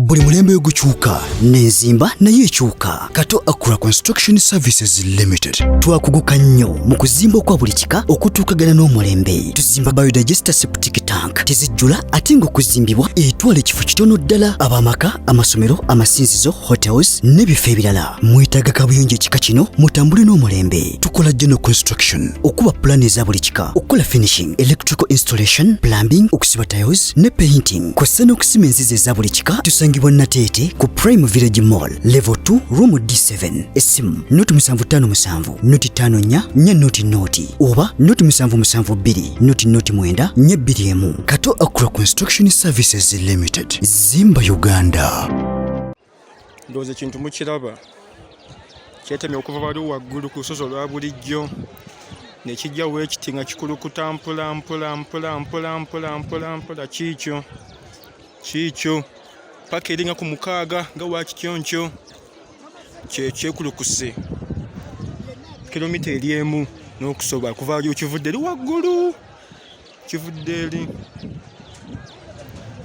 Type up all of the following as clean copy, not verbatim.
buli mulembe gukyuka n'enzimba nayo ekyuka. Kato Akura Construction Services Limited twakuguka nnyo mu kuzimba okwa buli kika okutuukagana n'omulembe. Tuzimba biodigester septic tank tezijjula ate ng'okuzimbibwa etwala ekifo kitono ddala ab'amaka, amasomero, amasinzizo, hotels n'ebifo ebirala. Mwetaaga kabuyonjo ekika kino mutambule n'omulembe. Tukola general construction okuba plan eza buli kika, okukola finishing, electrical installation, plumbing, okusiba tiles ne painting kw'ossa n'okusima enzizi eza buli kika. Tusangibwa Nateete ku Prime Village Mall level 2 room D7. Esimu noti 757 noti 54 nya noti oba noti 772 noti 9 21. Kato Akura Construction Services Limited. Zimba Uganda. Ndoze kintu mukiraba kyetemye okuva wali waggulu ku lusozi olwa bulijjo nekijja weekiti nga kikulukuta mpola kiikyo paka eringa ku 6 nga wakikyoncho kyekulukuse kilomita eri emu n'okusoba kuva wali kivudde eri waggulu kivudde eri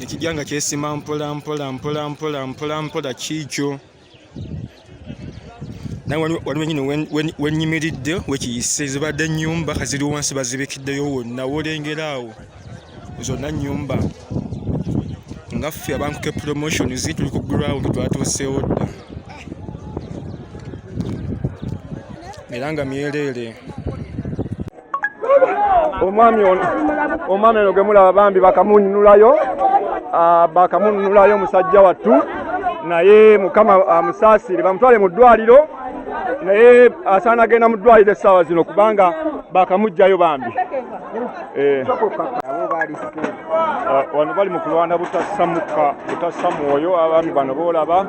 nekijja nga kyesima mpola kiikyo. Nawe waliwo nyine wenyimiridde wekiyise zibadde ennyumba kaziri wansi bazibikiddeyo wonna wolengera awo zonna nnyumba nga ffe abankuke promotion tuli ku ground twatuuseewo dda era nga myereere. Omwami ono gwe mulaba bambi bakamununulayo musajja wattu naye mukama amusaasire bamutwale mu ddwaliro naye asaana agenda mu ddwaliro essaawa zino kubanga bakamugjayo bambi. Wano bali mu kulwana butassa mwoyo. Abaami bano boolaba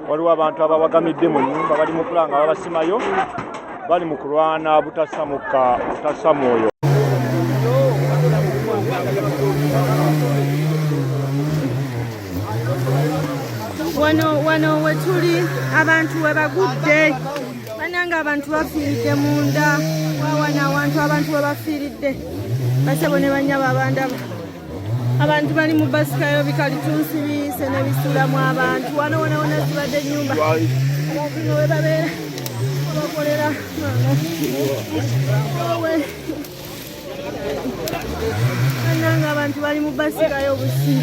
waliwo abantu ababagamidde mu nnyumba bali mu kulanga babasimayo, bali mu kulwana butassa mwoyo. Wano wetuli abantu webagudde bananga abantu bafiiridde munda wawana abantu webafiiridde basebo ne banyaba abantu bali mu basikayo bikalitunsi biyise ne bisulamu abantu wano wona zibadde ennyumba abantu nga webabeera bakolera bananga abantu bali mu basikayo busi.